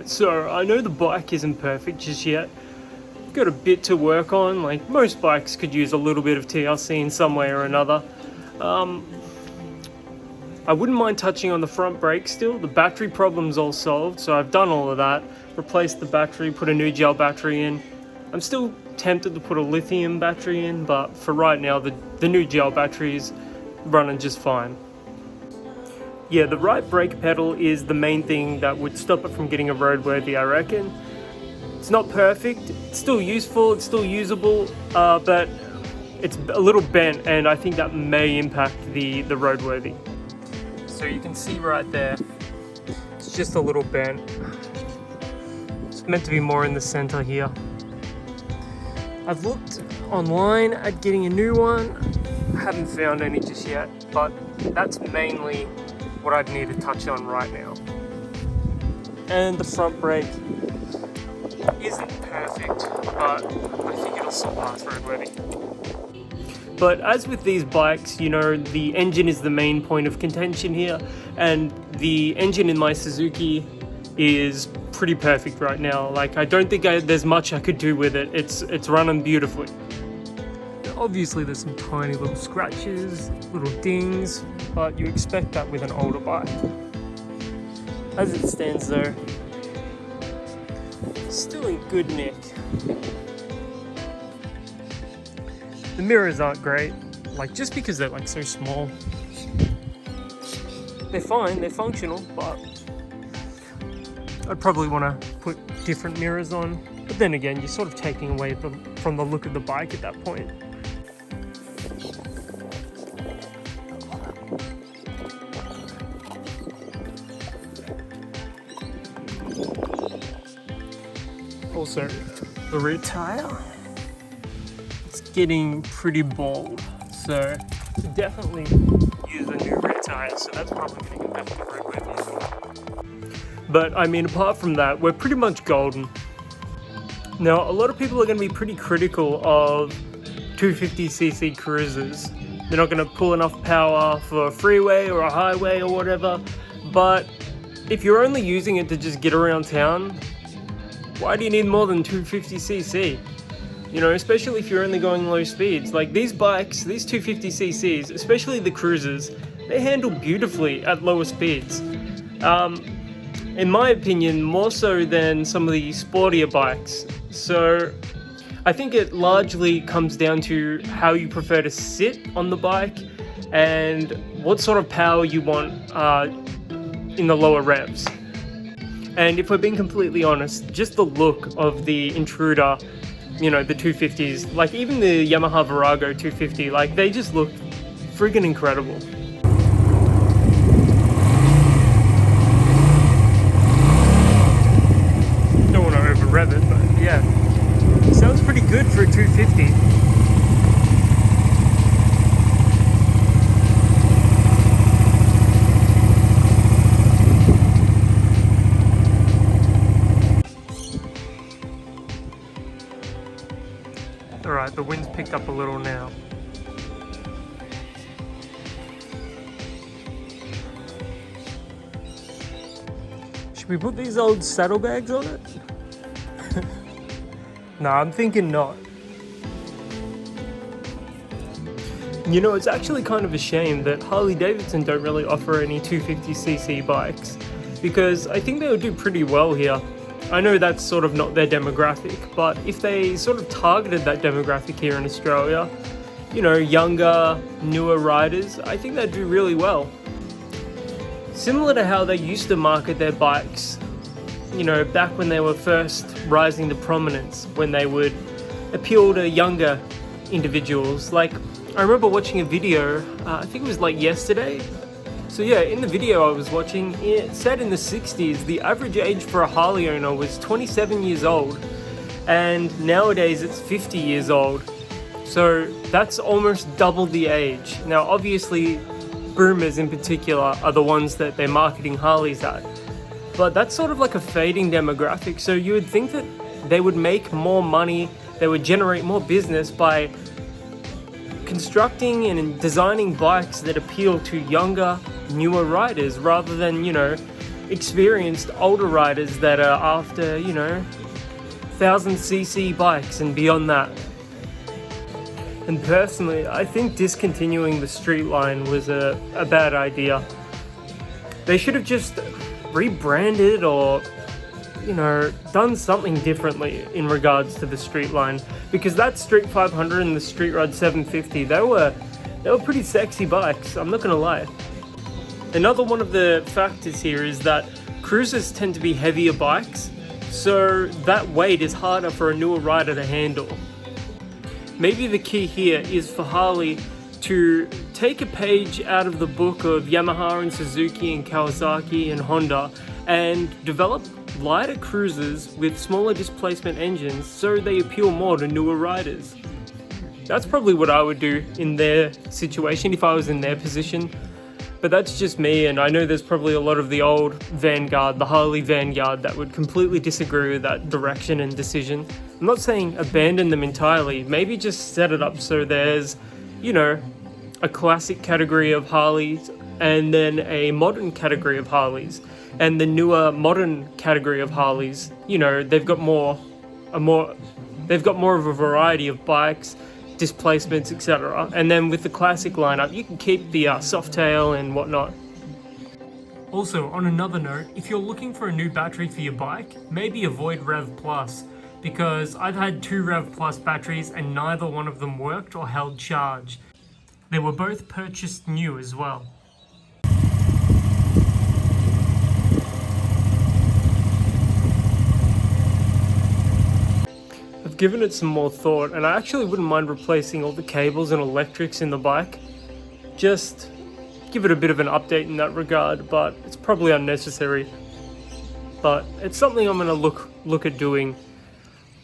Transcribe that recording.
So I know the bike isn't perfect just yet. Got a bit to work on. Like most bikes could use a little bit of TLC in some way or another. I wouldn't mind touching on the front brake still. The battery problem's all solved, so I've done all of that. Replaced the battery, put a new gel battery in. I'm still tempted to put a lithium battery in, but for right now, the new gel battery is running just fine. Yeah, the right brake pedal is the main thing that would stop it from getting a roadworthy, I reckon. It's not perfect, it's still useful, it's still usable, but it's a little bent, and I think that may impact the roadworthy. So you can see right there, it's just a little bent. It's meant to be more in the center here. I've looked online at getting a new one. I haven't found any just yet, but that's mainly what I'd need to touch on right now. And the front brake isn't perfect, but I think it'll still pass roadworthy. But as with these bikes, you know, the engine is the main point of contention here, and the engine in my Suzuki is pretty perfect right now. Like, I don't think there's much I could do with it. It's running beautifully. Obviously there's some tiny little scratches, little dings, but you expect that with an older bike. As it stands though, still in good nick. The mirrors aren't great, like just because they're like so small. They're fine, they're functional, but I'd probably want to put different mirrors on. But then again, you're sort of taking away from the look of the bike at that point. Also, the rear tire, it's getting pretty bald, so definitely use a new rear tire, so that's probably going to impact the roadworthy. But I mean, apart from that, we're pretty much golden. Now, a lot of people are going to be pretty critical of 250cc cruisers. They're not going to pull enough power for a freeway or a highway or whatever, but if you're only using it to just get around town, why do you need more than 250cc? You know, especially if you're only going low speeds. Like these bikes, these 250cc's, especially the cruisers, they handle beautifully at lower speeds. In my opinion, more so than some of the sportier bikes. So I think it largely comes down to how you prefer to sit on the bike and what sort of power you want in the lower revs. And if we're being completely honest, just the look of the Intruder, you know, the 250s, like even the Yamaha Virago 250, like they just look friggin' incredible. Don't want to over rev it, but yeah, sounds pretty good for a 250. Alright, the wind's picked up a little now. Should we put these old saddlebags on it? Nah, I'm thinking not. You know, it's actually kind of a shame that Harley Davidson don't really offer any 250cc bikes, because I think they would do pretty well here. I know that's sort of not their demographic, but if they sort of targeted that demographic here in Australia, you know, younger, newer riders, I think they'd do really well. Similar to how they used to market their bikes, you know, back when they were first rising to prominence, when they would appeal to younger individuals. Like, I remember watching a video, I think it was like yesterday. So yeah, in the video I was watching, it said in the 60s, the average age for a Harley owner was 27 years old, and nowadays it's 50 years old. So that's almost double the age. Now obviously, boomers in particular are the ones that they're marketing Harleys at. But that's sort of like a fading demographic, so you would think that they would make more money, they would generate more business by constructing and designing bikes that appeal to younger, newer riders, rather than, you know, experienced older riders that are after, 1000cc bikes and beyond that. And personally, I think discontinuing the street line was a bad idea. They should have just rebranded or, done something differently in regards to the street line. Because that Street 500 and the Street Rod 750, they were pretty sexy bikes, I'm not gonna lie. Another one of the factors here is that cruisers tend to be heavier bikes, so that weight is harder for a newer rider to handle. Maybe the key here is for Harley to take a page out of the book of Yamaha and Suzuki and Kawasaki and Honda and develop lighter cruisers with smaller displacement engines so they appeal more to newer riders. That's probably what I would do in their situation if I was in their position. But that's just me, and I know there's probably a lot of the old vanguard, the Harley vanguard, that would completely disagree with that direction and decision. I'm not saying abandon them entirely, maybe just set it up so there's, a classic category of Harleys and then a modern category of Harleys. And the newer modern category of Harleys, they've got more of a variety of bikes, displacements, etc. And then with the classic lineup, you can keep the Softail and whatnot. Also, on another note, if you're looking for a new battery for your bike, maybe avoid Rev Plus, because I've had 2 Rev Plus batteries and neither one of them worked or held charge. They were both purchased new as well. I've given it some more thought, and I actually wouldn't mind replacing all the cables and electrics in the bike. Just give it a bit of an update in that regard, but it's probably unnecessary. But it's something I'm going to look at doing